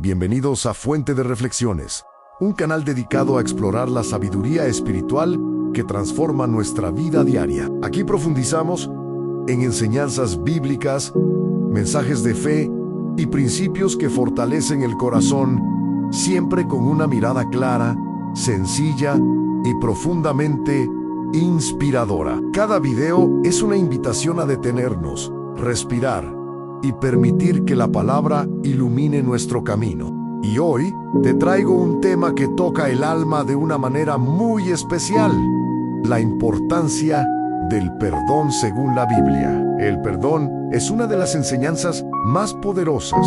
Bienvenidos a Fuente de Reflexiones, un canal dedicado a explorar la sabiduría espiritual que transforma nuestra vida diaria. Aquí profundizamos en enseñanzas bíblicas, mensajes de fe y principios que fortalecen el corazón, siempre con una mirada clara, sencilla y profundamente inspiradora. Cada video es una invitación a detenernos, respirar y permitir que la palabra ilumine nuestro camino. Y hoy te traigo un tema que toca el alma de una manera muy especial: la importancia del perdón según la Biblia. El perdón es una de las enseñanzas más poderosas,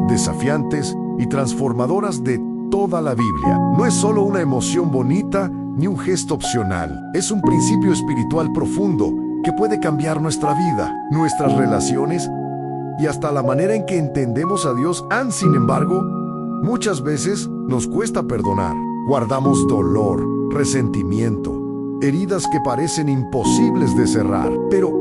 desafiantes y transformadoras de toda la Biblia. No es solo una emoción bonita ni un gesto opcional. Es un principio espiritual profundo que puede cambiar nuestra vida, nuestras relaciones y hasta la manera en que entendemos a Dios. Sin embargo, muchas veces nos cuesta perdonar. Guardamos dolor, resentimiento, heridas que parecen imposibles de cerrar. Pero,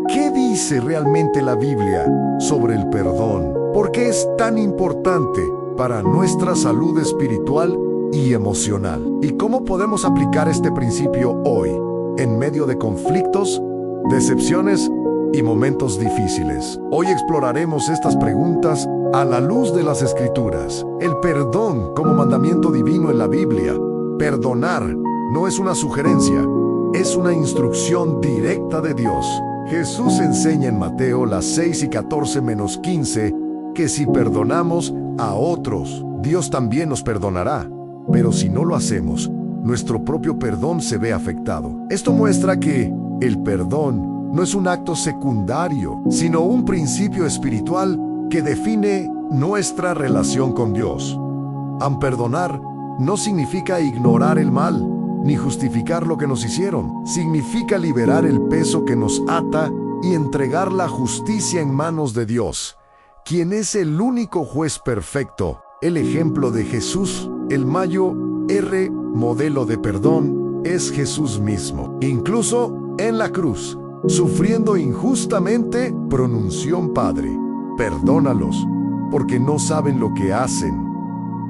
¿qué dice realmente la Biblia sobre el perdón? ¿Por qué es tan importante para nuestra salud espiritual y emocional? ¿Y cómo podemos aplicar este principio hoy, en medio de conflictos, decepciones y momentos difíciles? Hoy exploraremos estas preguntas a la luz de las Escrituras. El perdón como mandamiento divino en la Biblia. Perdonar no es una sugerencia, es una instrucción directa de Dios. Jesús enseña en Mateo 6:14-15 que si perdonamos a otros, Dios también nos perdonará. Pero si no lo hacemos, nuestro propio perdón se ve afectado. Esto muestra que el perdón no es un acto secundario, sino un principio espiritual que define nuestra relación con Dios. Perdonar no significa ignorar el mal, ni justificar lo que nos hicieron. Significa liberar el peso que nos ata y entregar la justicia en manos de Dios, quien es el único juez perfecto. El ejemplo de Jesús, el mayor modelo de perdón, es Jesús mismo. Incluso en la cruz, sufriendo injustamente, pronunció: Padre, perdónalos, porque no saben lo que hacen.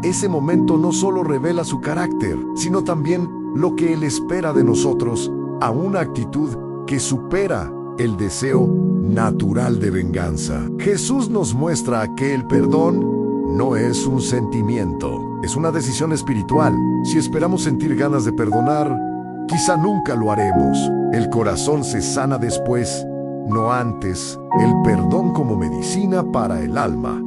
Ese momento no solo revela su carácter, sino también lo que Él espera de nosotros, a una actitud que supera el deseo natural de venganza. Jesús nos muestra que el perdón no es un sentimiento, es una decisión espiritual. Si esperamos sentir ganas de perdonar, quizá nunca lo haremos. El corazón se sana después, no antes. El perdón como medicina para el alma.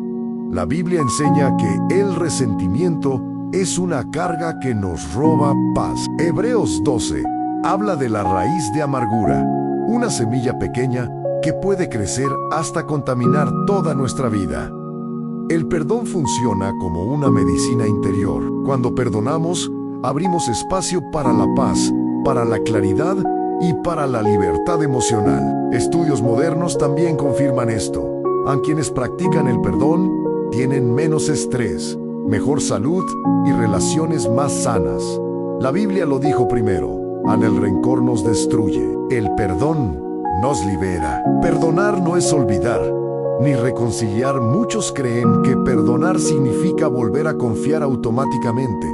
La Biblia enseña que el resentimiento es una carga que nos roba paz. Hebreos 12 habla de la raíz de amargura, una semilla pequeña que puede crecer hasta contaminar toda nuestra vida. El perdón funciona como una medicina interior. Cuando perdonamos, abrimos espacio para la paz, para la claridad y para la libertad emocional. Estudios modernos también confirman esto. A quienes practican el perdón tienen menos estrés, mejor salud y relaciones más sanas. La Biblia lo dijo primero: el rencor nos destruye, el perdón nos libera. Perdonar no es olvidar, ni reconciliar. Muchos creen que perdonar significa volver a confiar automáticamente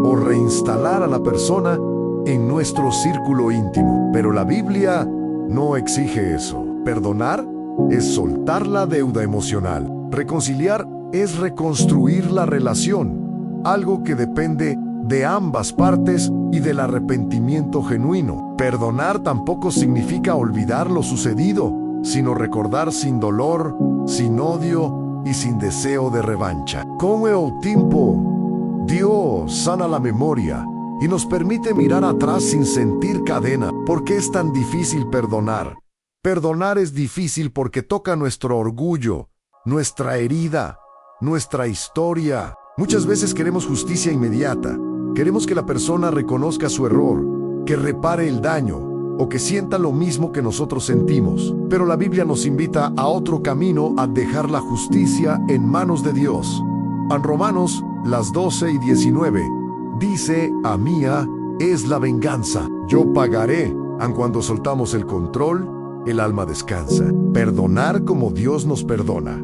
o reinstalar a la persona en nuestro círculo íntimo. Pero la Biblia no exige eso. Perdonar es soltar la deuda emocional. Reconciliar es reconstruir la relación, algo que depende de ambas partes y del arrepentimiento genuino. Perdonar tampoco significa olvidar lo sucedido, sino recordar sin dolor, sin odio y sin deseo de revancha. Con el tiempo, Dios sana la memoria y nos permite mirar atrás sin sentir cadena. ¿Por qué es tan difícil perdonar? Perdonar es difícil porque toca nuestro orgullo, nuestra herida, nuestra historia. Muchas veces queremos justicia inmediata. Queremos que la persona reconozca su error, que repare el daño o que sienta lo mismo que nosotros sentimos. Pero la Biblia nos invita a otro camino: a dejar la justicia en manos de Dios. En Romanos 12:19 dice: a mía es la venganza, yo pagaré. Cuando soltamos el control, el alma descansa. Perdonar como Dios nos perdona.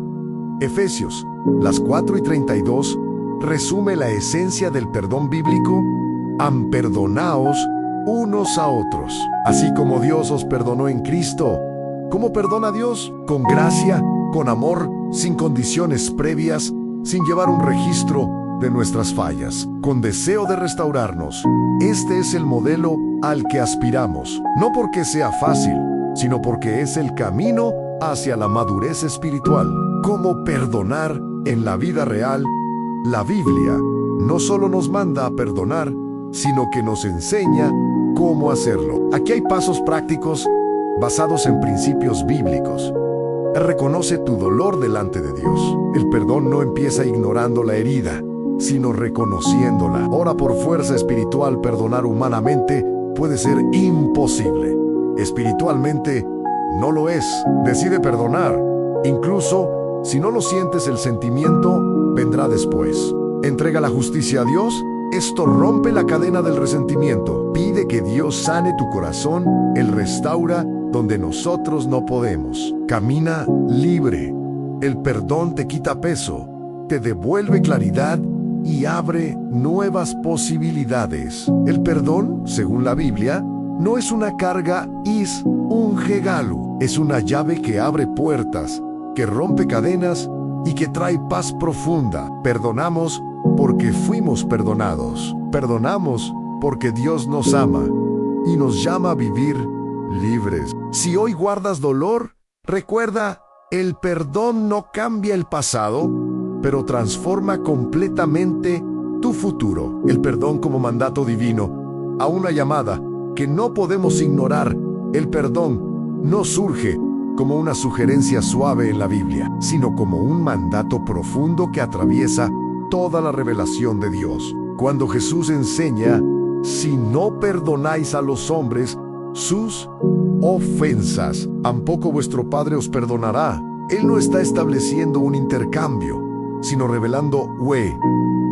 Efesios 4:32 resume la esencia del perdón bíblico: perdonaos unos a otros, así como Dios os perdonó en Cristo. ¿Cómo perdona Dios? Con gracia, con amor, sin condiciones previas, sin llevar un registro de nuestras fallas, con deseo de restaurarnos. Este es el modelo al que aspiramos, no porque sea fácil, sino porque es el camino hacia la madurez espiritual. ¿Cómo perdonar en la vida real? La Biblia no solo nos manda a perdonar, sino que nos enseña cómo hacerlo. Aquí hay pasos prácticos basados en principios bíblicos. Reconoce tu dolor delante de Dios. El perdón no empieza ignorando la herida, sino reconociéndola. Ora por fuerza espiritual. Perdonar humanamente puede ser imposible. Espiritualmente no lo es. Decide perdonar. Incluso si no lo sientes, el sentimiento vendrá después. Entrega la justicia a Dios. Esto rompe la cadena del resentimiento. Pide que Dios sane tu corazón. Él restaura donde nosotros no podemos. Camina libre. El perdón te quita peso, te devuelve claridad y abre nuevas posibilidades. El perdón, según la Biblia, no es una carga, es un regalo. Es una llave que abre puertas, que rompe cadenas y que trae paz profunda. Perdonamos porque fuimos perdonados. Perdonamos porque Dios nos ama y nos llama a vivir libres. Si hoy guardas dolor, recuerda, el perdón no cambia el pasado, pero transforma completamente tu futuro. El perdón como mandato divino, a una llamada que no podemos ignorar. El perdón no surge como una sugerencia suave en la Biblia, sino como un mandato profundo que atraviesa toda la revelación de Dios. Cuando Jesús enseña: si no perdonáis a los hombres sus ofensas, tampoco vuestro Padre os perdonará. Él no está estableciendo un intercambio, sino revelando: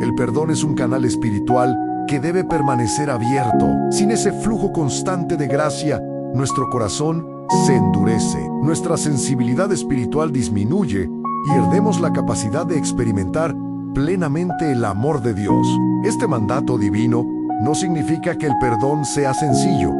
el perdón es un canal espiritual que debe permanecer abierto. Sin ese flujo constante de gracia, nuestro corazón se endurece, nuestra sensibilidad espiritual disminuye y perdemos la capacidad de experimentar plenamente el amor de Dios. Este mandato divino no significa que el perdón sea sencillo,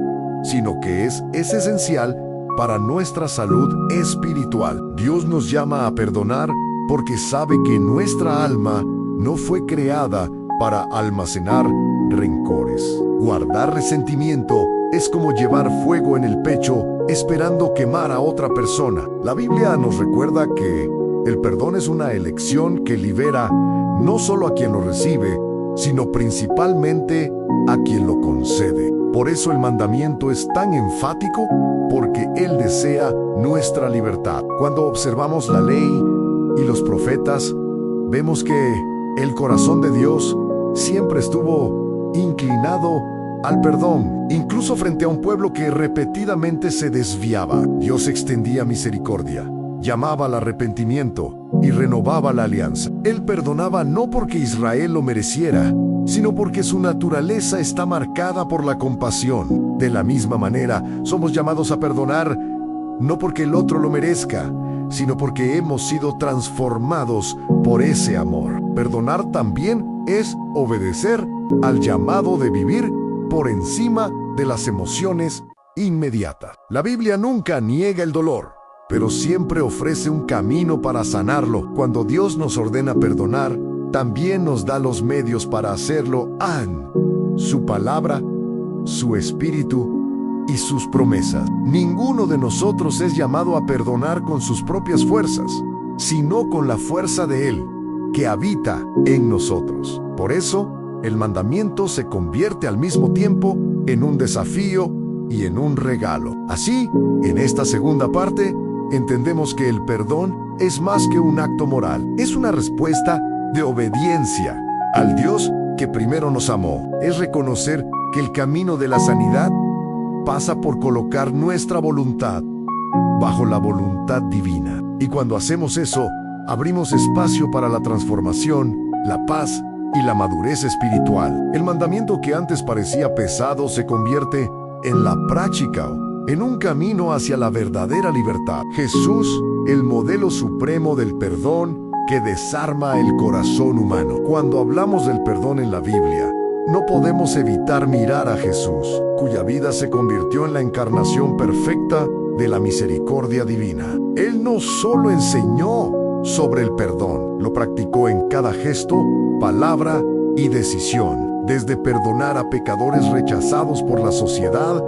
sino que es esencial para nuestra salud espiritual. Dios nos llama a perdonar porque sabe que nuestra alma no fue creada para almacenar rencores. Guardar resentimiento es como llevar fuego en el pecho esperando quemar a otra persona. La Biblia nos recuerda que el perdón es una elección que libera no solo a quien lo recibe, sino principalmente a quien lo concede. Por eso el mandamiento es tan enfático, porque Él desea nuestra libertad. Cuando observamos la ley y los profetas, vemos que el corazón de Dios siempre estuvo inclinado al perdón, incluso frente a un pueblo que repetidamente se desviaba. Dios extendía misericordia, llamaba al arrepentimiento y renovaba la alianza. Él perdonaba no porque Israel lo mereciera, sino porque su naturaleza está marcada por la compasión. De la misma manera, somos llamados a perdonar no porque el otro lo merezca, sino porque hemos sido transformados por ese amor. Perdonar también es obedecer al llamado de vivir por encima de las emociones inmediatas. La Biblia nunca niega el dolor, pero siempre ofrece un camino para sanarlo. Cuando Dios nos ordena perdonar, también nos da los medios para hacerlo. Su palabra, su espíritu y sus promesas. Ninguno de nosotros es llamado a perdonar con sus propias fuerzas, sino con la fuerza de Él, que habita en nosotros. Por eso, el mandamiento se convierte al mismo tiempo en un desafío y en un regalo. Así, en esta segunda parte, entendemos que el perdón es más que un acto moral. Es una respuesta de obediencia al Dios que primero nos amó. Es reconocer que el camino de la sanidad pasa por colocar nuestra voluntad bajo la voluntad divina. Y cuando hacemos eso, abrimos espacio para la transformación, la paz y la madurez espiritual. El mandamiento que antes parecía pesado se convierte en la práctica, en un camino hacia la verdadera libertad. Jesús, el modelo supremo del perdón, que desarma el corazón humano. Cuando hablamos del perdón en la Biblia, no podemos evitar mirar a Jesús, cuya vida se convirtió en la encarnación perfecta de la misericordia divina. Él no solo enseñó sobre el perdón, lo practicó en cada gesto, palabra y decisión, desde perdonar a pecadores rechazados por la sociedad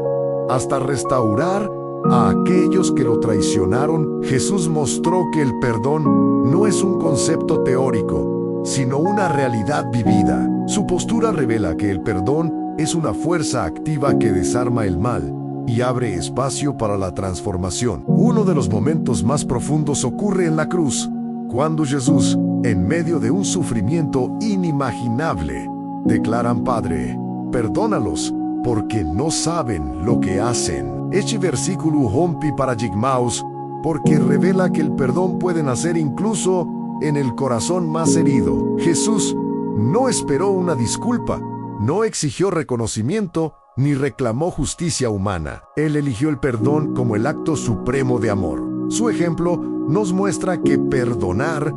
hasta restaurar a aquellos que lo traicionaron. Jesús mostró que el perdón no es un concepto teórico, sino una realidad vivida. Su postura revela que el perdón es una fuerza activa que desarma el mal y abre espacio para la transformación. Uno de los momentos más profundos ocurre en la cruz, cuando Jesús, en medio de un sufrimiento inimaginable, declaran: Padre, perdónalos, porque no saben lo que hacen. Este versículo rompe paradigmas porque revela que el perdón puede nacer incluso en el corazón más herido. Jesús no esperó una disculpa, no exigió reconocimiento, ni reclamó justicia humana. Él eligió el perdón como el acto supremo de amor. Su ejemplo nos muestra que perdonar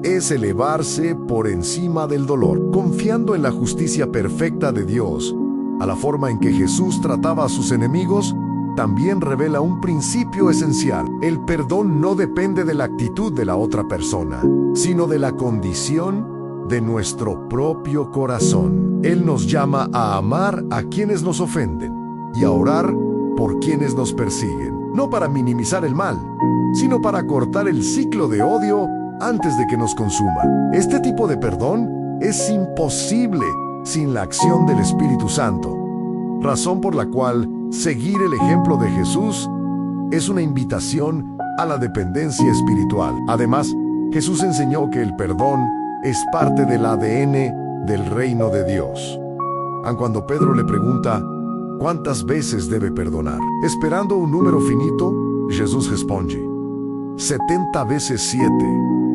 es elevarse por encima del dolor, confiando en la justicia perfecta de Dios. A la forma en que Jesús trataba a sus enemigos, también revela un principio esencial. El perdón no depende de la actitud de la otra persona, sino de la condición de nuestro propio corazón. Él nos llama a amar a quienes nos ofenden y a orar por quienes nos persiguen, no para minimizar el mal, sino para cortar el ciclo de odio antes de que nos consuma. Este tipo de perdón es imposible sin la acción del Espíritu Santo, razón por la cual seguir el ejemplo de Jesús es una invitación a la dependencia espiritual. Además, Jesús enseñó que el perdón es parte del ADN del reino de Dios. Aun cuando Pedro le pregunta ¿cuántas veces debe perdonar?, esperando un número finito, Jesús responde 70 veces 7,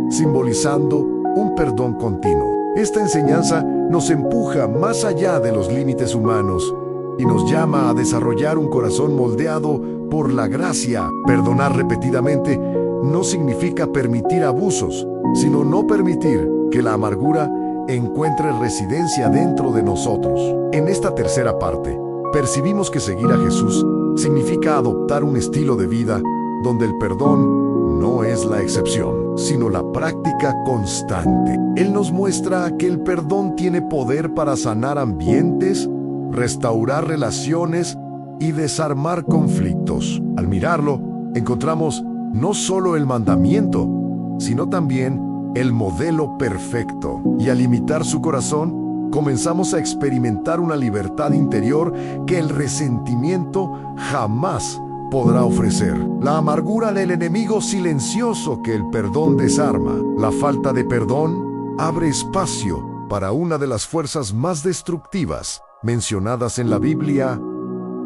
simbolizando un perdón continuo. Esta enseñanza nos empuja más allá de los límites humanos y nos llama a desarrollar un corazón moldeado por la gracia. Perdonar repetidamente no significa permitir abusos, sino no permitir que la amargura encuentre residencia dentro de nosotros. En esta tercera parte, percibimos que seguir a Jesús significa adoptar un estilo de vida donde el perdón no es la excepción, sino la práctica constante. Él nos muestra que el perdón tiene poder para sanar ambientes, restaurar relaciones y desarmar conflictos. Al mirarlo, encontramos no solo el mandamiento, sino también el modelo perfecto. Y al imitar su corazón, comenzamos a experimentar una libertad interior que el resentimiento jamás podrá ofrecer. La amargura del enemigo silencioso que el perdón desarma. La falta de perdón abre espacio para una de las fuerzas más destructivas mencionadas en la Biblia,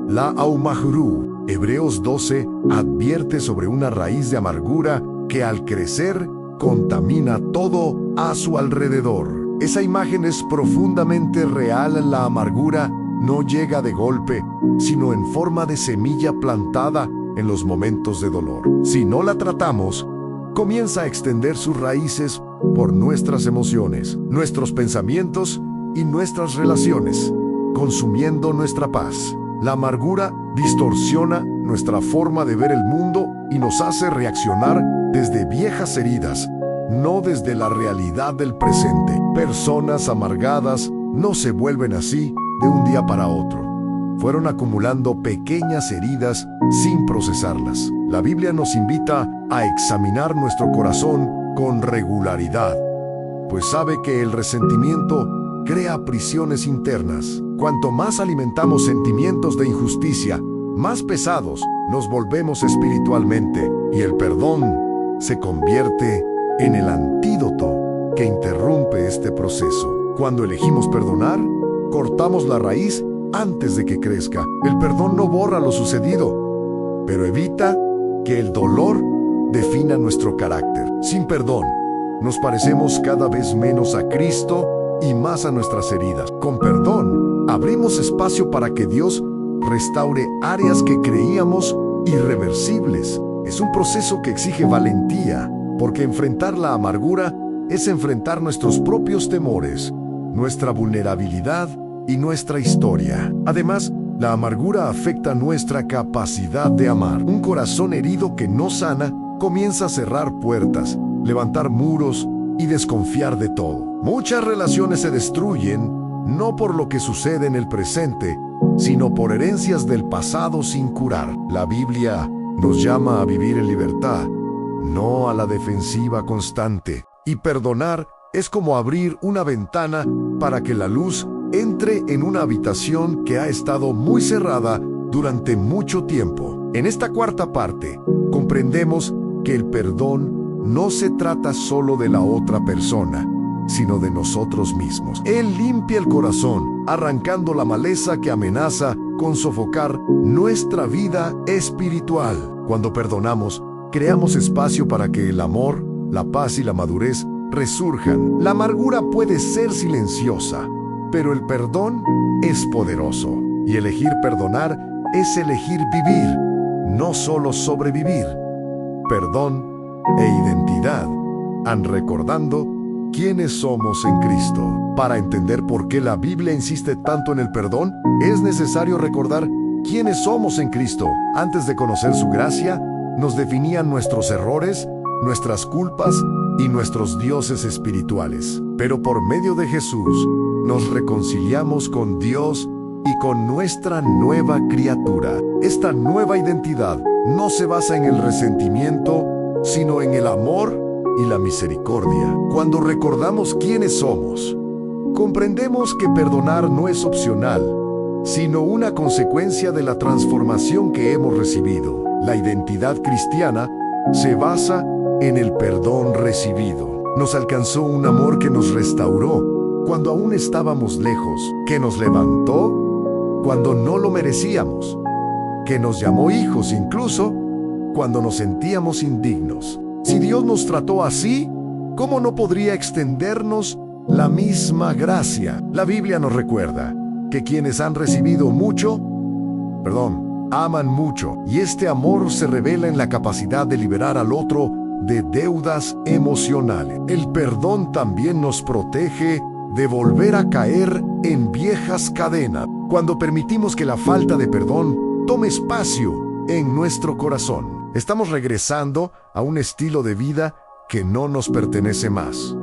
la Aumahru. Hebreos 12 advierte sobre una raíz de amargura que al crecer contamina todo a su alrededor. Esa imagen es profundamente real. La amargura no llega de golpe, sino en forma de semilla plantada en los momentos de dolor. Si no la tratamos, comienza a extender sus raíces por nuestras emociones, nuestros pensamientos y nuestras relaciones, consumiendo nuestra paz. La amargura distorsiona nuestra forma de ver el mundo y nos hace reaccionar desde viejas heridas, no desde la realidad del presente. Personas amargadas no se vuelven así de un día para otro. Fueron acumulando pequeñas heridas sin procesarlas. La Biblia nos invita a examinar nuestro corazón con regularidad, pues sabe que el resentimiento crea prisiones internas. Cuanto más alimentamos sentimientos de injusticia, más pesados nos volvemos espiritualmente, y el perdón se convierte en el antídoto que interrumpe este proceso. Cuando elegimos perdonar, cortamos la raíz antes de que crezca. El perdón no borra lo sucedido, pero evita que el dolor defina nuestro carácter. Sin perdón, nos parecemos cada vez menos a Cristo y más a nuestras heridas. Con perdón, abrimos espacio para que Dios restaure áreas que creíamos irreversibles. Es un proceso que exige valentía, porque enfrentar la amargura es enfrentar nuestros propios temores, nuestra vulnerabilidad y nuestra historia. Además, la amargura afecta nuestra capacidad de amar. Un corazón herido que no sana comienza a cerrar puertas, levantar muros y desconfiar de todo. Muchas relaciones se destruyen no por lo que sucede en el presente, sino por herencias del pasado sin curar. La Biblia nos llama a vivir en libertad, no a la defensiva constante. Y perdonar es como abrir una ventana para que la luz entre en una habitación que ha estado muy cerrada durante mucho tiempo. En esta cuarta parte, comprendemos que el perdón no se trata solo de la otra persona, sino de nosotros mismos. Él limpia el corazón, arrancando la maleza que amenaza con sofocar nuestra vida espiritual. Cuando perdonamos, creamos espacio para que el amor, la paz y la madurez resurjan. La amargura puede ser silenciosa, pero el perdón es poderoso. Y elegir perdonar es elegir vivir, no solo sobrevivir. Perdón e identidad han recordando quiénes somos en Cristo. Para entender por qué la Biblia insiste tanto en el perdón, es necesario recordar quiénes somos en Cristo. Antes de conocer su gracia, nos definían nuestros errores, nuestras culpas y nuestros dioses espirituales. Pero por medio de Jesús, nos reconciliamos con Dios y con nuestra nueva criatura. Esta nueva identidad no se basa en el resentimiento, sino en el amor y la misericordia. Cuando recordamos quiénes somos, comprendemos que perdonar no es opcional, sino una consecuencia de la transformación que hemos recibido. La identidad cristiana se basa en el perdón recibido. Nos alcanzó un amor que nos restauró cuando aún estábamos lejos, que nos levantó cuando no lo merecíamos, que nos llamó hijos incluso cuando nos sentíamos indignos. Si Dios nos trató así, ¿cómo no podría extendernos la misma gracia? La Biblia nos recuerda que quienes han recibido mucho, aman mucho, y este amor se revela en la capacidad de liberar al otro de deudas emocionales. El perdón también nos protege de volver a caer en viejas cadenas. Cuando permitimos que la falta de perdón tome espacio en nuestro corazón, estamos regresando a un estilo de vida que no nos pertenece más.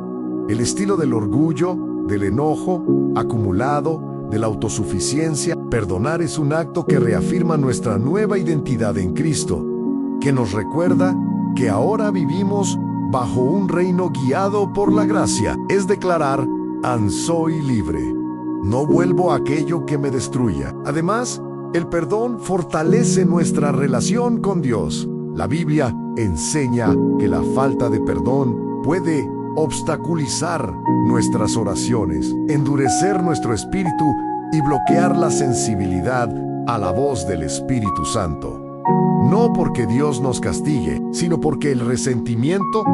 El estilo del orgullo, del enojo acumulado, de la autosuficiencia. Perdonar es un acto que reafirma nuestra nueva identidad en Cristo, que nos recuerda que ahora vivimos bajo un reino guiado por la gracia. Es declarar: soy libre, no vuelvo a aquello que me destruya. Además, el perdón fortalece nuestra relación con Dios. La Biblia enseña que la falta de perdón puede obstaculizar nuestras oraciones, endurecer nuestro espíritu y bloquear la sensibilidad a la voz del Espíritu Santo. No porque Dios nos castigue, sino porque el resentimiento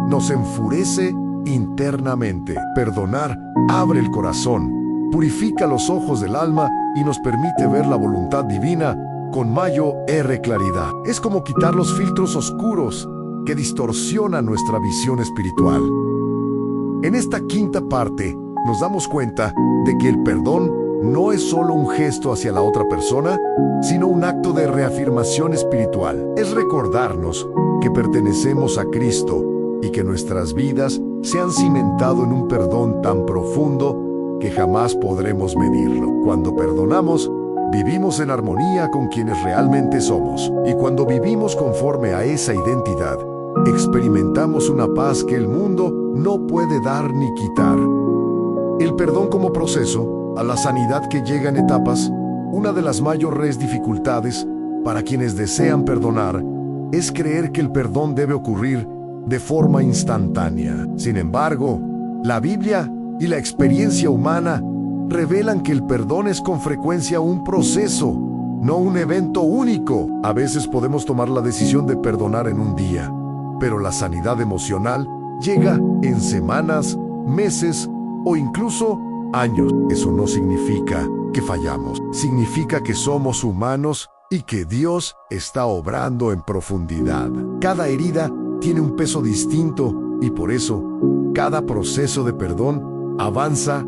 nos enfurece internamente. Perdonar abre el corazón, purifica los ojos del alma y nos permite ver la voluntad divina con mayor claridad. Es como quitar los filtros oscuros que distorsionan nuestra visión espiritual. En esta quinta parte nos damos cuenta de que el perdón no es solo un gesto hacia la otra persona, sino un acto de reafirmación espiritual. Es recordarnos que pertenecemos a Cristo y que nuestras vidas se han cimentado en un perdón tan profundo que jamás podremos medirlo. Cuando perdonamos, vivimos en armonía con quienes realmente somos. Y cuando vivimos conforme a esa identidad, experimentamos una paz que el mundo no puede dar ni quitar. El perdón como proceso a la sanidad que llega en etapas. Una de las mayores dificultades para quienes desean perdonar es creer que el perdón debe ocurrir de forma instantánea. Sin embargo, la Biblia y la experiencia humana revelan que el perdón es con frecuencia un proceso, no un evento único. A veces podemos tomar la decisión de perdonar en un día, pero la sanidad emocional llega en semanas, meses o incluso años. Eso no significa que fallamos, significa que somos humanos y que Dios está obrando en profundidad. Cada herida tiene un peso distinto y por eso cada proceso de perdón avanza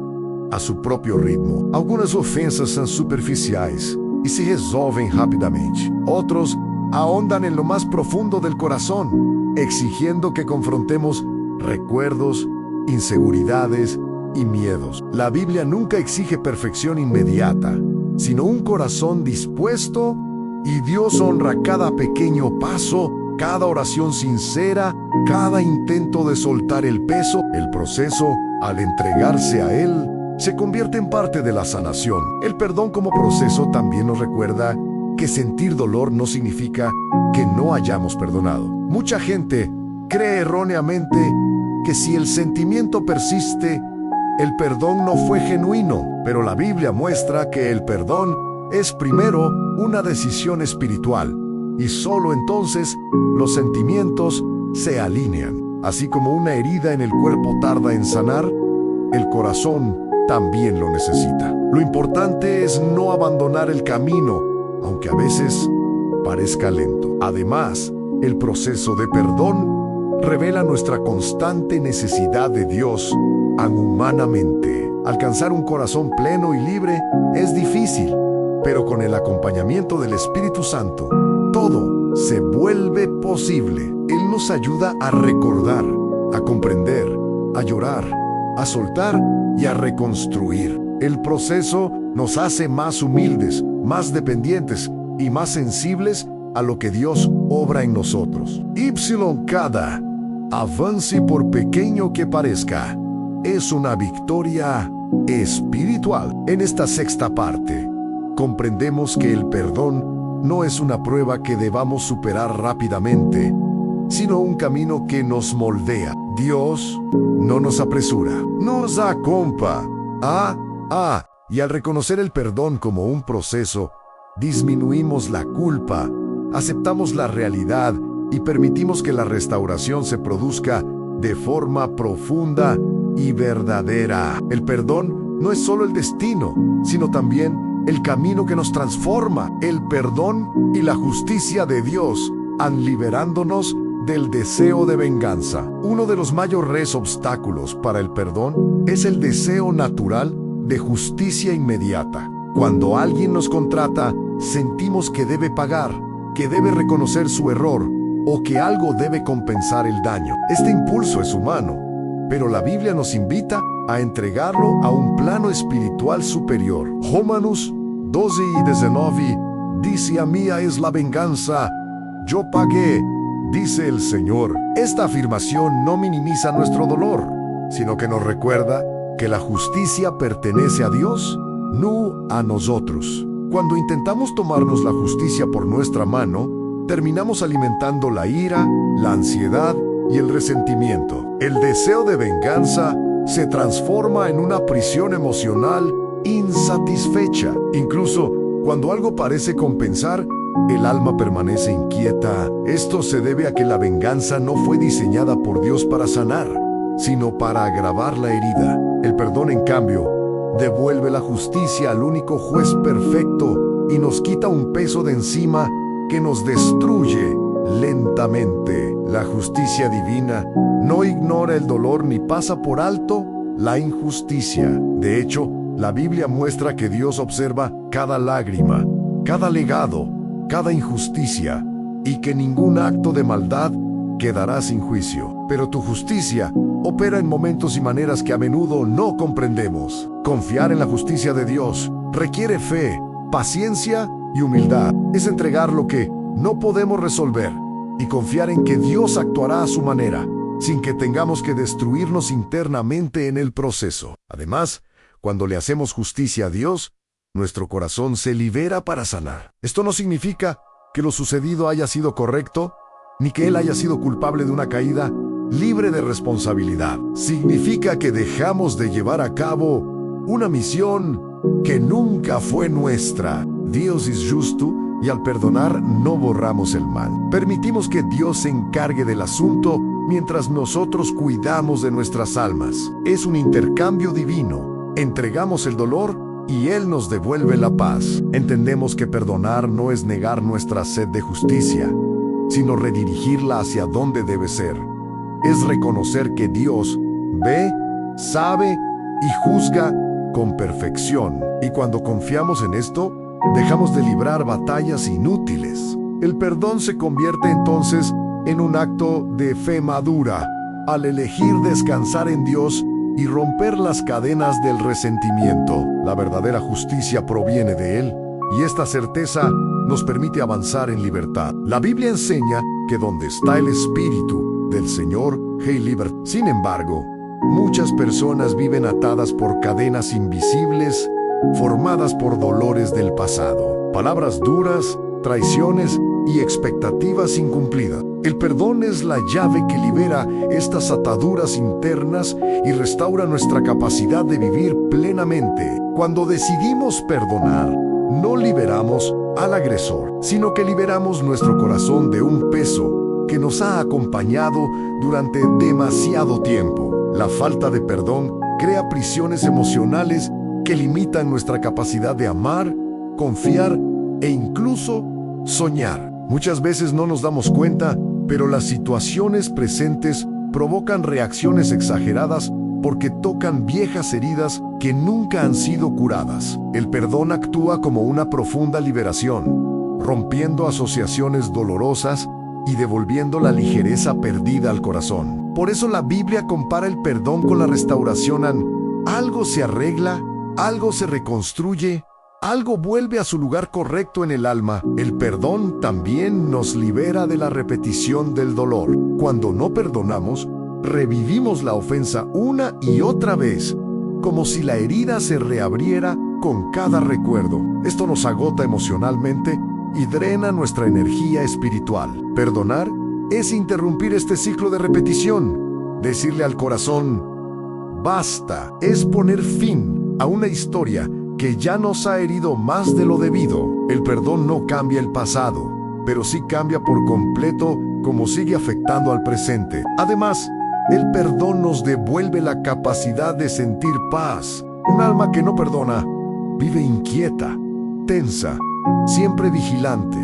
a su propio ritmo. Algunas ofensas son superficiales y se resolven rápidamente. Otros ahondan en lo más profundo del corazón, exigiendo que confrontemos recuerdos, inseguridades y miedos. La Biblia nunca exige perfección inmediata, sino un corazón dispuesto, y Dios honra cada pequeño paso, cada oración sincera, cada intento de soltar el peso. El proceso, al entregarse a Él, se convierte en parte de la sanación. El perdón como proceso también nos recuerda que sentir dolor no significa que no hayamos perdonado. Mucha gente cree erróneamente que si el sentimiento persiste, el perdón no fue genuino, pero la Biblia muestra que el perdón es primero una decisión espiritual, y solo entonces los sentimientos se alinean. Así como una herida en el cuerpo tarda en sanar, el corazón también lo necesita. Lo importante es no abandonar el camino, aunque a veces parezca lento. Además, el proceso de perdón revela nuestra constante necesidad de Dios humanamente. Alcanzar un corazón pleno y libre es difícil, pero con el acompañamiento del Espíritu Santo, todo se vuelve posible. Él nos ayuda a recordar, a comprender, a llorar, a soltar y a reconstruir. El proceso nos hace más humildes, más dependientes y más sensibles a lo que Dios obra en nosotros. Cada avance, por pequeño que parezca, es una victoria espiritual. En esta sexta parte, comprendemos que el perdón no es una prueba que debamos superar rápidamente, sino un camino que nos moldea. Dios no nos apresura, nos acompaña. Y al reconocer el perdón como un proceso, disminuimos la culpa, aceptamos la realidad y permitimos que la restauración se produzca de forma profunda y verdadera. El perdón no es solo el destino, sino también el camino que nos transforma. El perdón y la justicia de Dios han liberándonos del deseo de venganza. Uno de los mayores obstáculos para el perdón es el deseo natural de justicia inmediata. Cuando alguien nos contrata, sentimos que debe pagar, que debe reconocer su error o que algo debe compensar el daño. Este impulso es humano, pero la Biblia nos invita a entregarlo a un plano espiritual superior. Romanos 12:19 dice: mía es la venganza, yo pagué, dice el Señor. Esta afirmación no minimiza nuestro dolor, sino que nos recuerda que la justicia pertenece a Dios, no a nosotros. Cuando intentamos tomarnos la justicia por nuestra mano, terminamos alimentando la ira, la ansiedad y el resentimiento. El deseo de venganza se transforma en una prisión emocional insatisfecha. Incluso cuando algo parece compensar, el alma permanece inquieta. Esto se debe a que la venganza no fue diseñada por Dios para sanar, sino para agravar la herida. El perdón, en cambio, devuelve la justicia al único juez perfecto y nos quita un peso de encima que nos destruye lentamente. La justicia divina no ignora el dolor ni pasa por alto la injusticia. De hecho, la Biblia muestra que Dios observa cada lágrima, cada legado, cada injusticia, y que ningún acto de maldad quedará sin juicio. Pero tu justicia opera en momentos y maneras que a menudo no comprendemos. Confiar en la justicia de Dios requiere fe, paciencia y humildad. Es entregar lo que no podemos resolver y confiar en que Dios actuará a su manera, sin que tengamos que destruirnos internamente en el proceso. Además, cuando le hacemos justicia a Dios, nuestro corazón se libera para sanar. Esto no significa que lo sucedido haya sido correcto, ni que Él haya sido culpable de una caída libre de responsabilidad. Significa que dejamos de llevar a cabo una misión que nunca fue nuestra. Dios es justo y al perdonar no borramos el mal. Permitimos que Dios se encargue del asunto mientras nosotros cuidamos de nuestras almas. Es un intercambio divino. Entregamos el dolor y Él nos devuelve la paz. Entendemos que perdonar no es negar nuestra sed de justicia, sino redirigirla hacia donde debe ser, es reconocer que Dios ve, sabe y juzga con perfección. Y cuando confiamos en esto, dejamos de librar batallas inútiles. El perdón se convierte entonces en un acto de fe madura, al elegir descansar en Dios y romper las cadenas del resentimiento. La verdadera justicia proviene de Él, y esta certeza nos permite avanzar en libertad. La Biblia enseña que donde está el Espíritu del Señor, hay libertad. Sin embargo, muchas personas viven atadas por cadenas invisibles, formadas por dolores del pasado, palabras duras, traiciones y expectativas incumplidas. El perdón es la llave que libera estas ataduras internas y restaura nuestra capacidad de vivir plenamente. Cuando decidimos perdonar, no liberamos al agresor, sino que liberamos nuestro corazón de un peso que nos ha acompañado durante demasiado tiempo. La falta de perdón crea prisiones emocionales que limitan nuestra capacidad de amar, confiar e incluso soñar. Muchas veces no nos damos cuenta, pero las situaciones presentes provocan reacciones exageradas porque tocan viejas heridas que nunca han sido curadas. El perdón actúa como una profunda liberación, rompiendo asociaciones dolorosas y devolviendo la ligereza perdida al corazón. Por eso la Biblia compara el perdón con la restauración. Algo se arregla, algo se reconstruye, algo vuelve a su lugar correcto en el alma. El perdón también nos libera de la repetición del dolor. Cuando no perdonamos, revivimos la ofensa una y otra vez, como si la herida se reabriera con cada recuerdo. Esto nos agota emocionalmente y drena nuestra energía espiritual. Perdonar es interrumpir este ciclo de repetición. Decirle al corazón, basta, es poner fin a una historia que ya nos ha herido más de lo debido. El perdón no cambia el pasado, pero sí cambia por completo cómo sigue afectando al presente. Además, el perdón nos devuelve la capacidad de sentir paz. Un alma que no perdona vive inquieta, tensa, siempre vigilante,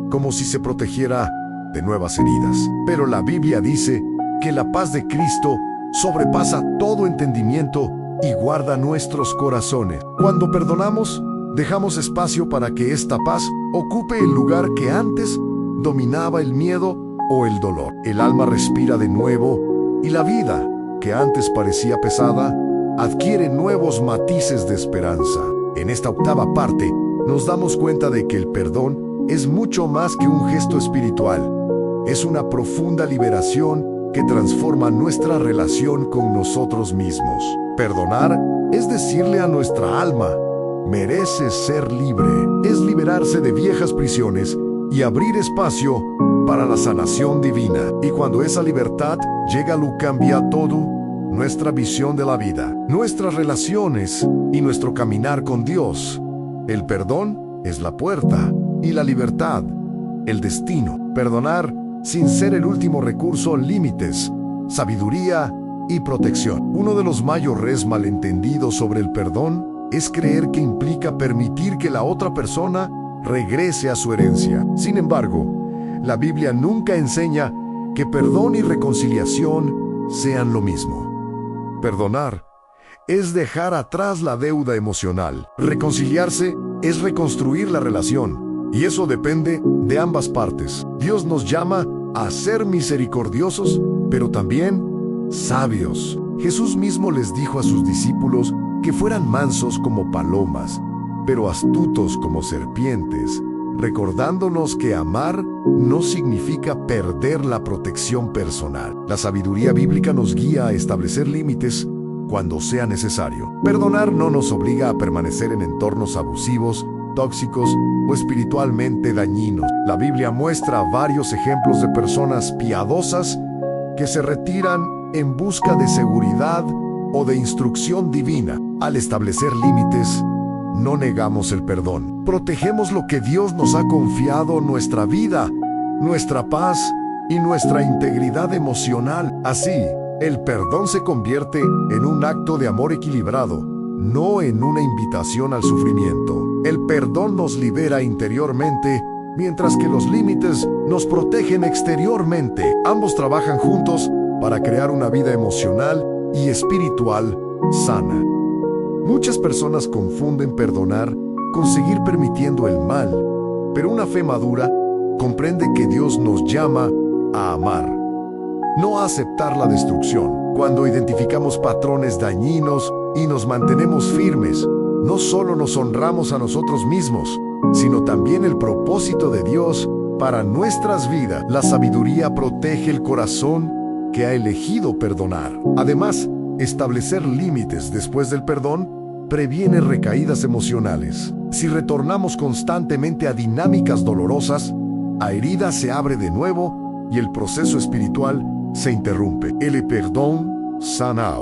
como si se protegiera de nuevas heridas. Pero la Biblia dice que la paz de Cristo sobrepasa todo entendimiento y guarda nuestros corazones. Cuando perdonamos, dejamos espacio para que esta paz ocupe el lugar que antes dominaba el miedo o el dolor. El alma respira de nuevo y la vida, que antes parecía pesada, adquiere nuevos matices de esperanza. En esta octava parte, nos damos cuenta de que el perdón es mucho más que un gesto espiritual. Es una profunda liberación que transforma nuestra relación con nosotros mismos. Perdonar es decirle a nuestra alma, mereces ser libre. Es liberarse de viejas prisiones y abrir espacio para la sanación divina. Y cuando esa libertad llega, lo cambia todo, nuestra visión de la vida, nuestras relaciones y nuestro caminar con Dios. El perdón es la puerta y la libertad, el destino. Perdonar sin ser el último recurso, límites, sabiduría y protección. Uno de los mayores malentendidos sobre el perdón es creer que implica permitir que la otra persona regrese a su herencia. Sin embargo, la Biblia nunca enseña que perdón y reconciliación sean lo mismo. Perdonar es dejar atrás la deuda emocional. Reconciliarse es reconstruir la relación. Y eso depende de ambas partes. Dios nos llama a ser misericordiosos, pero también sabios. Jesús mismo les dijo a sus discípulos que fueran mansos como palomas, pero astutos como serpientes, recordándonos que amar no significa perder la protección personal. La sabiduría bíblica nos guía a establecer límites cuando sea necesario. Perdonar no nos obliga a permanecer en entornos abusivos, tóxicos o espiritualmente dañinos. La Biblia muestra varios ejemplos de personas piadosas que se retiran en busca de seguridad o de instrucción divina. Al establecer límites, no negamos el perdón. Protegemos lo que Dios nos ha confiado, nuestra vida, nuestra paz y nuestra integridad emocional. Así, el perdón se convierte en un acto de amor equilibrado, no en una invitación al sufrimiento. El perdón nos libera interiormente, mientras que los límites nos protegen exteriormente. Ambos trabajan juntos para crear una vida emocional y espiritual sana. Muchas personas confunden perdonar con seguir permitiendo el mal, pero una fe madura comprende que Dios nos llama a amar, no a aceptar la destrucción. Cuando identificamos patrones dañinos y nos mantenemos firmes, no solo nos honramos a nosotros mismos, sino también el propósito de Dios para nuestras vidas. La sabiduría protege el corazón que ha elegido perdonar. Además, establecer límites después del perdón previene recaídas emocionales. Si retornamos constantemente a dinámicas dolorosas, la herida se abre de nuevo y el proceso espiritual se interrumpe. El perdón sana.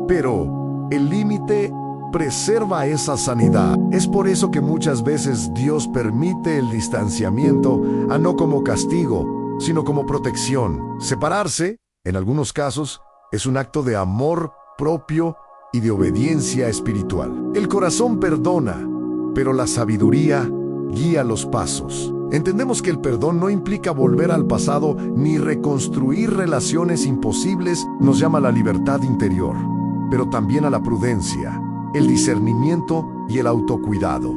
Pero el límite preserva esa sanidad. Es por eso que muchas veces Dios permite el distanciamiento, no como castigo, sino como protección. Separarse, en algunos casos, es un acto de amor propio y de obediencia espiritual. El corazón perdona, pero la sabiduría guía los pasos. Entendemos que el perdón no implica volver al pasado ni reconstruir relaciones imposibles. Nos llama a la libertad interior, pero también a la prudencia, el discernimiento y el autocuidado.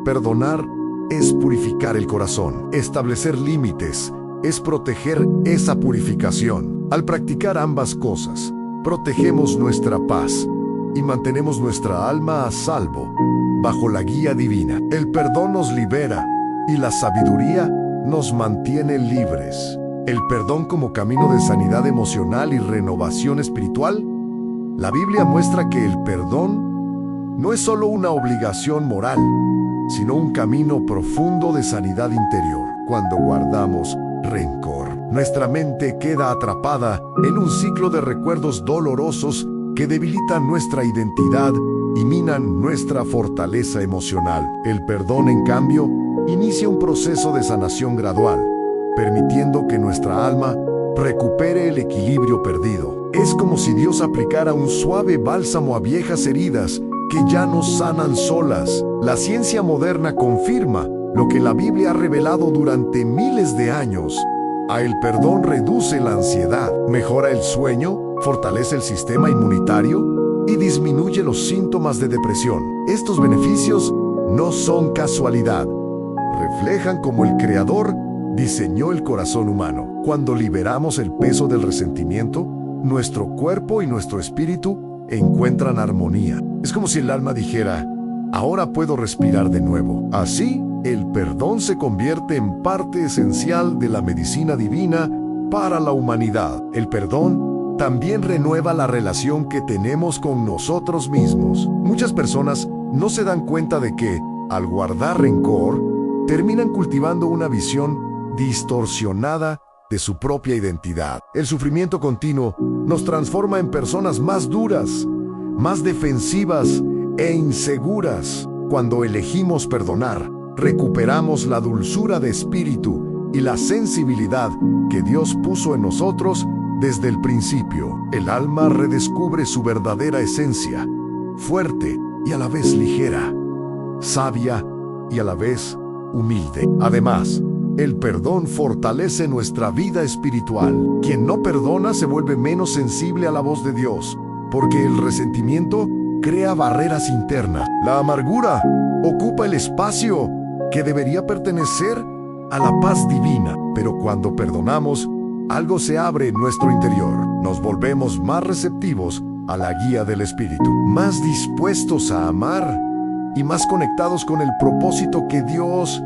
Perdonar es purificar el corazón. Establecer límites es proteger esa purificación. Al practicar ambas cosas, protegemos nuestra paz y mantenemos nuestra alma a salvo bajo la guía divina. El perdón nos libera y la sabiduría nos mantiene libres. El perdón como camino de sanidad emocional y renovación espiritual. La Biblia muestra que el perdón no es solo una obligación moral, sino un camino profundo de sanidad interior. Cuando guardamos rencor, nuestra mente queda atrapada en un ciclo de recuerdos dolorosos que debilitan nuestra identidad y minan nuestra fortaleza emocional. El perdón, en cambio, inicia un proceso de sanación gradual, permitiendo que nuestra alma recupere el equilibrio perdido. Es como si Dios aplicara un suave bálsamo a viejas heridas que ya no sanan solas. La ciencia moderna confirma lo que la Biblia ha revelado durante miles de años. El perdón reduce la ansiedad, mejora el sueño, fortalece el sistema inmunitario y disminuye los síntomas de depresión. Estos beneficios no son casualidad. Reflejan cómo el Creador diseñó el corazón humano. Cuando liberamos el peso del resentimiento, nuestro cuerpo y nuestro espíritu encuentran armonía. Es como si el alma dijera: ahora puedo respirar de nuevo. Así, el perdón se convierte en parte esencial de la medicina divina para la humanidad. El perdón también renueva la relación que tenemos con nosotros mismos. Muchas personas no se dan cuenta de que, al guardar rencor, terminan cultivando una visión distorsionada de su propia identidad. El sufrimiento continuo nos transforma en personas más duras, más defensivas e inseguras. Cuando elegimos perdonar, recuperamos la dulzura de espíritu y la sensibilidad que Dios puso en nosotros desde el principio. El alma redescubre su verdadera esencia, fuerte y a la vez ligera, sabia y a la vez humilde. Además, el perdón fortalece nuestra vida espiritual. Quien no perdona se vuelve menos sensible a la voz de Dios, porque el resentimiento crea barreras internas. La amargura ocupa el espacio que debería pertenecer a la paz divina. Pero cuando perdonamos, algo se abre en nuestro interior. Nos volvemos más receptivos a la guía del Espíritu, más dispuestos a amar y más conectados con el propósito que Dios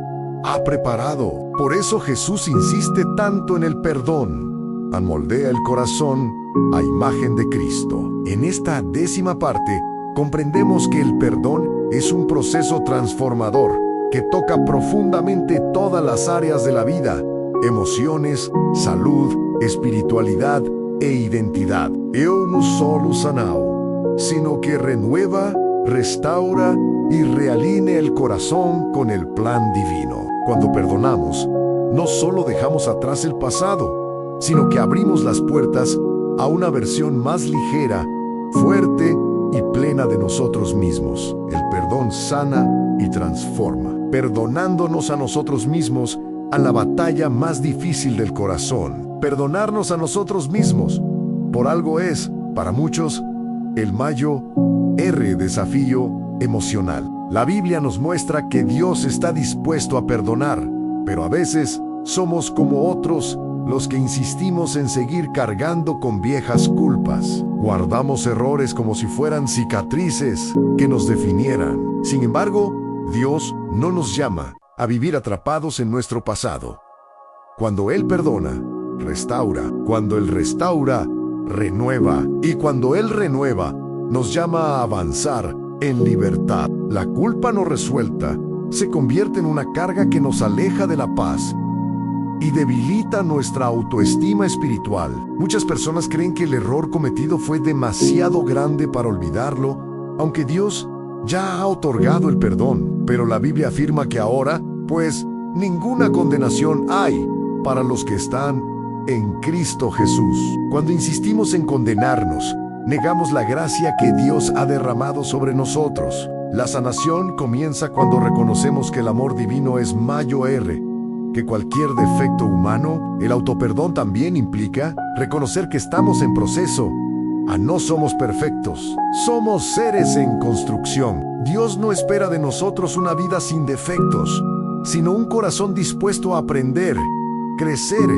ha preparado. Por eso Jesús insiste tanto en el perdón. Moldea el corazón a imagen de Cristo. En esta 10ª parte, comprendemos que el perdón es un proceso transformador que toca profundamente todas las áreas de la vida: emociones, salud, espiritualidad e identidad. Eu no solo sanao, sino que renueva, restaura y realinea el corazón con el plan divino. Cuando perdonamos, no solo dejamos atrás el pasado, sino que abrimos las puertas a una versión más ligera, fuerte y plena de nosotros mismos. El perdón sana y transforma, perdonándonos a nosotros mismos a la batalla más difícil del corazón. Perdonarnos a nosotros mismos Por algo es, para muchos, el mayor desafío emocional. La Biblia nos muestra que Dios está dispuesto a perdonar, pero a veces somos como otros los que insistimos en seguir cargando con viejas culpas. Guardamos errores como si fueran cicatrices que nos definieran. Sin embargo, Dios no nos llama a vivir atrapados en nuestro pasado. Cuando Él perdona, restaura. Cuando Él restaura, renueva. Y cuando Él renueva, nos llama a avanzar en libertad. La culpa no resuelta se convierte en una carga que nos aleja de la paz y debilita nuestra autoestima espiritual. Muchas personas creen que el error cometido fue demasiado grande para olvidarlo, aunque Dios ya ha otorgado el perdón. Pero la Biblia afirma que ahora, pues, ninguna condenación hay para los que están en Cristo Jesús. Cuando insistimos en condenarnos, negamos la gracia que Dios ha derramado sobre nosotros. La sanación comienza cuando reconocemos que el amor divino es mayor que cualquier defecto humano. El autoperdón también implica reconocer que estamos en proceso. No somos perfectos, somos seres en construcción. Dios no espera de nosotros una vida sin defectos, sino un corazón dispuesto a aprender, crecer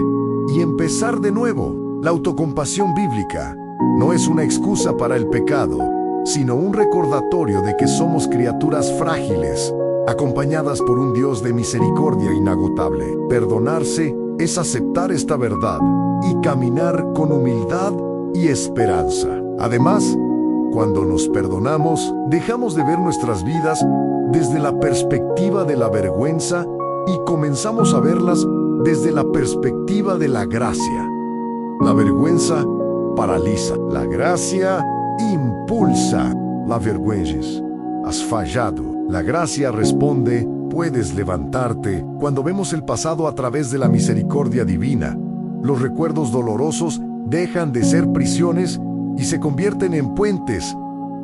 y empezar de nuevo. La autocompasión bíblica no es una excusa para el pecado, sino un recordatorio de que somos criaturas frágiles, acompañadas por un Dios de misericordia inagotable. Perdonarse es aceptar esta verdad y caminar con humildad y esperanza. Además, cuando nos perdonamos, dejamos de ver nuestras vidas desde la perspectiva de la vergüenza y comenzamos a verlas desde la perspectiva de la gracia. La vergüenza paraliza, la gracia impulsa. La vergüenza, has fallado. La gracia responde, puedes levantarte. Cuando vemos el pasado a través de la misericordia divina, los recuerdos dolorosos dejan de ser prisiones y se convierten en puentes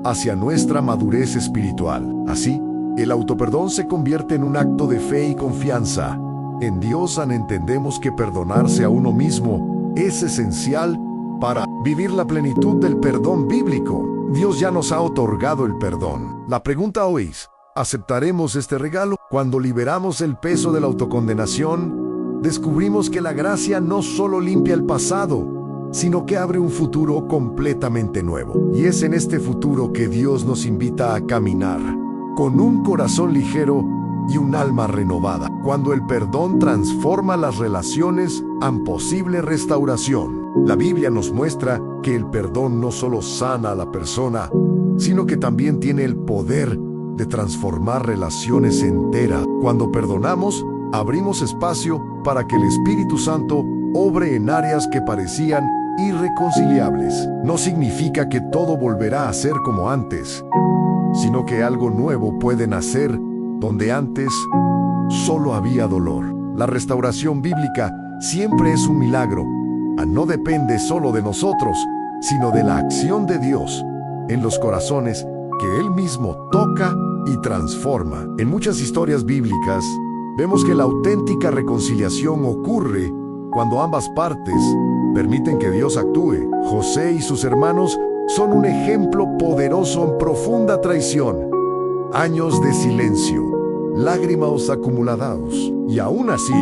hacia nuestra madurez espiritual. Así, el autoperdón se convierte en un acto de fe y confianza. En Dios entendemos que perdonarse a uno mismo es esencial para vivir la plenitud del perdón bíblico. Dios ya nos ha otorgado el perdón. La pregunta hoy es, ¿aceptaremos este regalo? Cuando liberamos el peso de la autocondenación, descubrimos que la gracia no solo limpia el pasado, sino que abre un futuro completamente nuevo. Y es en este futuro que Dios nos invita a caminar, con un corazón ligero y un alma renovada. Cuando el perdón transforma las relaciones en posible restauración. La Biblia nos muestra que el perdón no solo sana a la persona, sino que también tiene el poder de transformar relaciones enteras. Cuando perdonamos, abrimos espacio para que el Espíritu Santo obre en áreas que parecían irreconciliables. No significa que todo volverá a ser como antes, sino que algo nuevo puede nacer donde antes solo había dolor. La restauración bíblica siempre es un milagro. No depende solo de nosotros, sino de la acción de Dios en los corazones que Él mismo toca y transforma. En muchas historias bíblicas, vemos que la auténtica reconciliación ocurre cuando ambas partes permiten que Dios actúe. José y sus hermanos son un ejemplo poderoso en profunda traición. Años de silencio, lágrimas acumuladas, y aún así,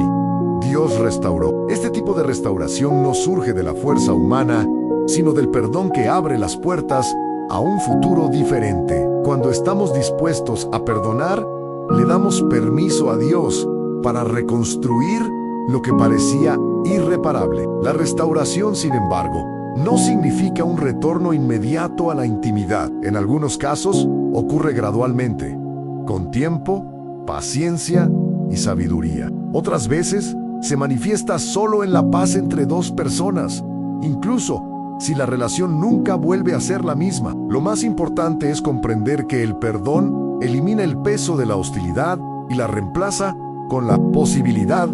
Dios restauró. Este tipo de restauración no surge de la fuerza humana, sino del perdón que abre las puertas a un futuro diferente. Cuando estamos dispuestos a perdonar, le damos permiso a Dios para reconstruir lo que parecía irreparable. La restauración, sin embargo, no significa un retorno inmediato a la intimidad. En algunos casos, ocurre gradualmente, con tiempo, paciencia y sabiduría. Otras veces, se manifiesta solo en la paz entre dos personas, incluso si la relación nunca vuelve a ser la misma. Lo más importante es comprender que el perdón elimina el peso de la hostilidad y la reemplaza con la posibilidad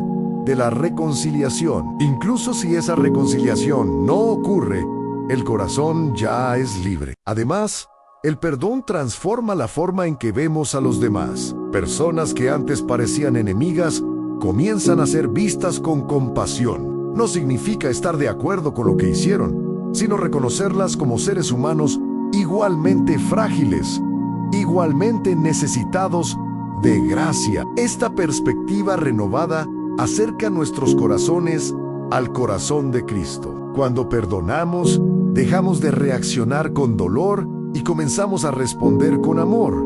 de la reconciliación. Incluso si esa reconciliación no ocurre, el corazón ya es libre. Además, el perdón transforma la forma en que vemos a los demás. Personas que antes parecían enemigas comienzan a ser vistas con compasión. No significa estar de acuerdo con lo que hicieron, sino reconocerlas como seres humanos igualmente frágiles, igualmente necesitados de gracia. Esta perspectiva renovada acerca nuestros corazones al corazón de Cristo. Cuando perdonamos, dejamos de reaccionar con dolor y comenzamos a responder con amor.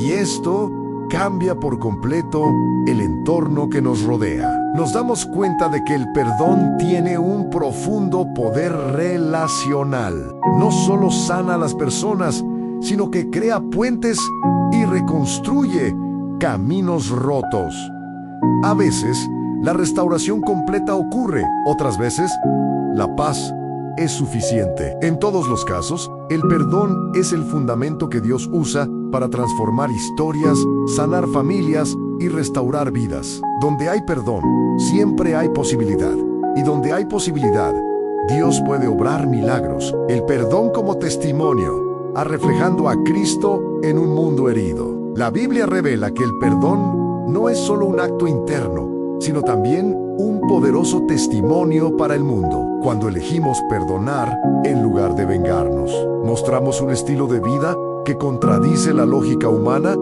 Y esto cambia por completo el entorno que nos rodea. Nos damos cuenta de que el perdón tiene un profundo poder relacional. No solo sana a las personas, sino que crea puentes y reconstruye caminos rotos. A veces, la restauración completa ocurre, otras veces, la paz es suficiente. En todos los casos, el perdón es el fundamento que Dios usa para transformar historias, sanar familias y restaurar vidas. Donde hay perdón, siempre hay posibilidad. Y donde hay posibilidad, Dios puede obrar milagros. El perdón como testimonio, reflejando a Cristo en un mundo herido. La Biblia revela que el perdón no es solo un acto interno, sino también un poderoso testimonio para el mundo. Cuando elegimos perdonar en lugar de vengarnos, mostramos un estilo de vida que contradice la lógica humana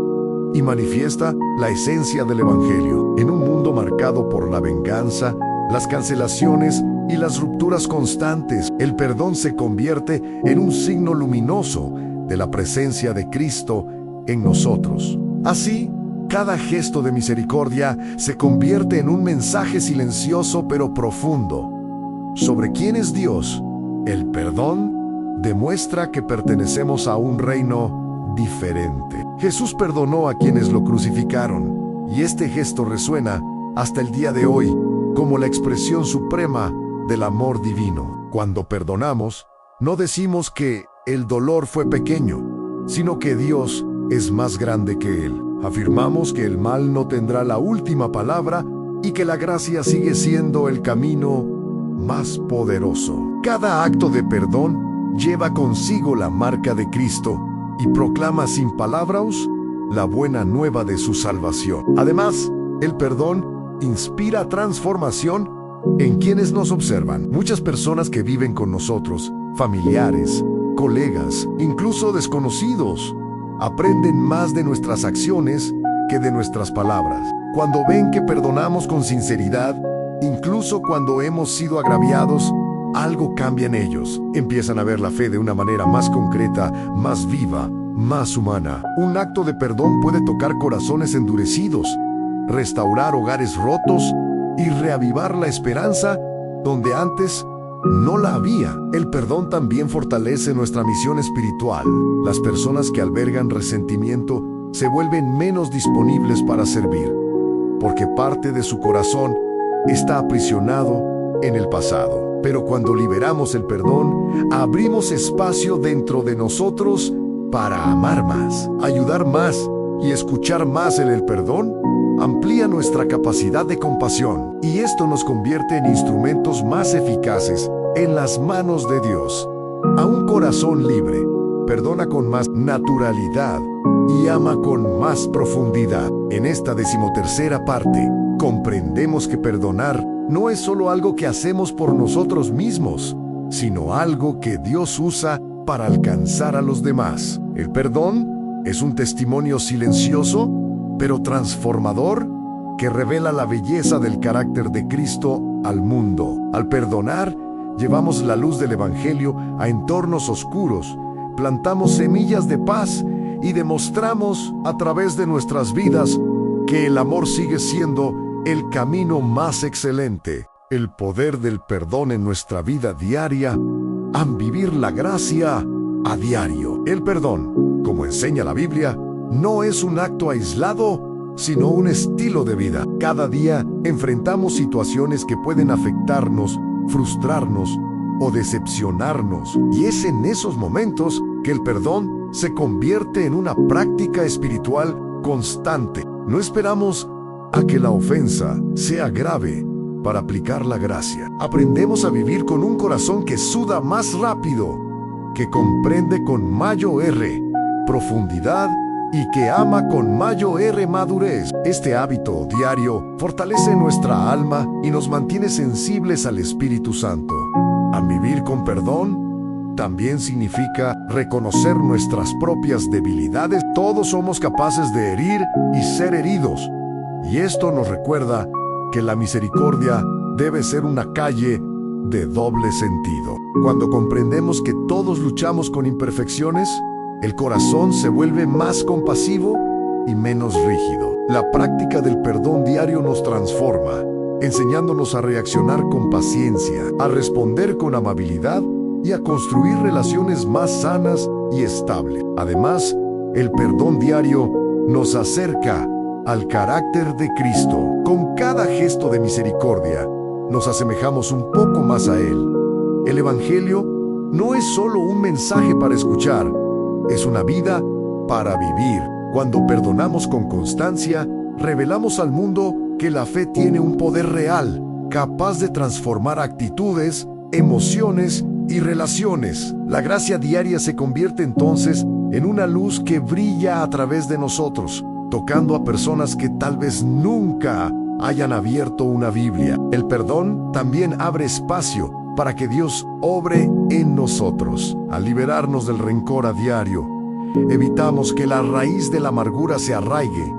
y manifiesta la esencia del Evangelio. En un mundo marcado por la venganza, las cancelaciones y las rupturas constantes, el perdón se convierte en un signo luminoso de la presencia de Cristo en nosotros. Así, cada gesto de misericordia se convierte en un mensaje silencioso pero profundo. Sobre quién es Dios, el perdón demuestra que pertenecemos a un reino diferente. Jesús perdonó a quienes lo crucificaron, y este gesto resuena hasta el día de hoy como la expresión suprema del amor divino. Cuando perdonamos, no decimos que el dolor fue pequeño, sino que Dios es más grande que él. Afirmamos que el mal no tendrá la última palabra y que la gracia sigue siendo el camino más poderoso. Cada acto de perdón lleva consigo la marca de Cristo y proclama sin palabras la buena nueva de su salvación. Además, el perdón inspira transformación en quienes nos observan. Muchas personas que viven con nosotros, familiares, colegas, incluso desconocidos, aprenden más de nuestras acciones que de nuestras palabras. Cuando ven que perdonamos con sinceridad, incluso cuando hemos sido agraviados, algo cambia en ellos. Empiezan a ver la fe de una manera más concreta, más viva, más humana. Un acto de perdón puede tocar corazones endurecidos, restaurar hogares rotos y reavivar la esperanza donde antes no la había. El perdón también fortalece nuestra misión espiritual. Las personas que albergan resentimiento se vuelven menos disponibles para servir, porque parte de su corazón está aprisionado en el pasado. Pero cuando liberamos el perdón, abrimos espacio dentro de nosotros para amar más, ayudar más y escuchar más. El perdón amplía nuestra capacidad de compasión, y esto nos convierte en instrumentos más eficaces en las manos de Dios. A un corazón libre, perdona con más naturalidad y ama con más profundidad. En esta 13ª parte, comprendemos que perdonar no es solo algo que hacemos por nosotros mismos, sino algo que Dios usa para alcanzar a los demás. El perdón es un testimonio silencioso, pero transformador, que revela la belleza del carácter de Cristo al mundo. Al perdonar, llevamos la luz del Evangelio a entornos oscuros, plantamos semillas de paz y demostramos a través de nuestras vidas que el amor sigue siendo el camino más excelente. El poder del perdón en nuestra vida diaria, a vivir la gracia a diario. El perdón, como enseña la Biblia, no es un acto aislado, sino un estilo de vida. Cada día enfrentamos situaciones que pueden afectarnos, frustrarnos o decepcionarnos. Y es en esos momentos que el perdón se convierte en una práctica espiritual constante. No esperamos a que la ofensa sea grave para aplicar la gracia. Aprendemos a vivir con un corazón que suda más rápido, que comprende con mayor profundidad y que ama con mayor madurez. Este hábito diario fortalece nuestra alma y nos mantiene sensibles al Espíritu Santo. Al vivir con perdón, también significa reconocer nuestras propias debilidades. Todos somos capaces de herir y ser heridos. Y esto nos recuerda que la misericordia debe ser una calle de doble sentido. Cuando comprendemos que todos luchamos con imperfecciones, el corazón se vuelve más compasivo y menos rígido. La práctica del perdón diario nos transforma, enseñándonos a reaccionar con paciencia, a responder con amabilidad y a construir relaciones más sanas y estables. Además, el perdón diario nos acerca al carácter de Cristo. Con cada gesto de misericordia, nos asemejamos un poco más a Él. El Evangelio no es solo un mensaje para escuchar, es una vida para vivir. Cuando perdonamos con constancia, revelamos al mundo que la fe tiene un poder real, capaz de transformar actitudes, emociones y relaciones. La gracia diaria se convierte entonces en una luz que brilla a través de nosotros, tocando a personas que tal vez nunca hayan abierto una Biblia. El perdón también abre espacio para que Dios obre en nosotros. Al liberarnos del rencor a diario, evitamos que la raíz de la amargura se arraigue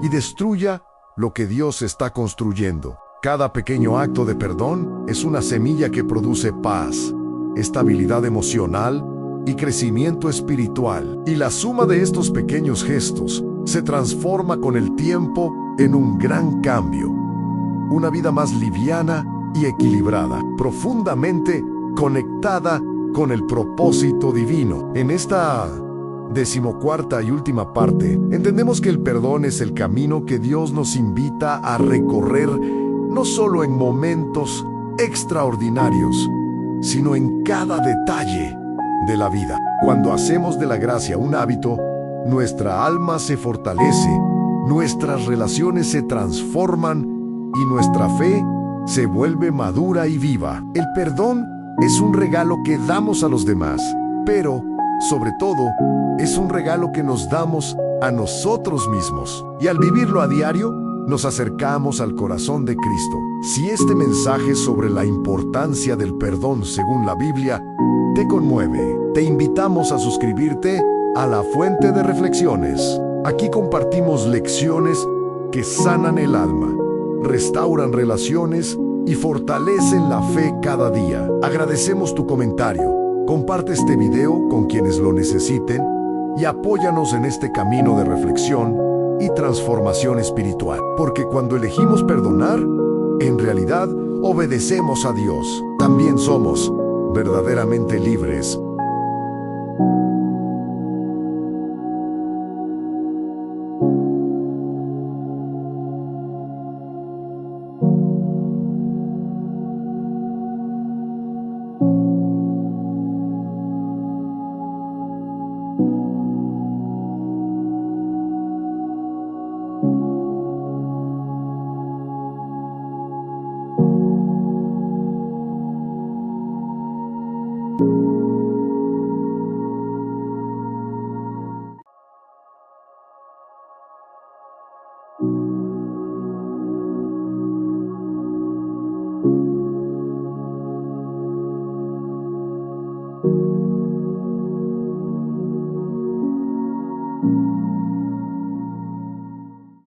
y destruya lo que Dios está construyendo. Cada pequeño acto de perdón es una semilla que produce paz, estabilidad emocional y crecimiento espiritual. Y la suma de estos pequeños gestos se transforma con el tiempo en un gran cambio. Una vida más liviana y equilibrada, profundamente conectada con el propósito divino. En esta 14ª y última parte, entendemos que el perdón es el camino que Dios nos invita a recorrer, no solo en momentos extraordinarios, sino en cada detalle de la vida. Cuando hacemos de la gracia un hábito, nuestra alma se fortalece, nuestras relaciones se transforman y nuestra fe se vuelve madura y viva. El perdón es un regalo que damos a los demás, pero, sobre todo, es un regalo que nos damos a nosotros mismos. Y al vivirlo a diario, nos acercamos al corazón de Cristo. Si este mensaje sobre la importancia del perdón según la Biblia te conmueve, te invitamos a suscribirte a La Fuente de Reflexiones. Aquí compartimos lecciones que sanan el alma, restauran relaciones y fortalecen la fe cada día. Agradecemos tu comentario. Comparte este video con quienes lo necesiten y apóyanos en este camino de reflexión y transformación espiritual. Porque cuando elegimos perdonar, en realidad obedecemos a Dios. También somos verdaderamente libres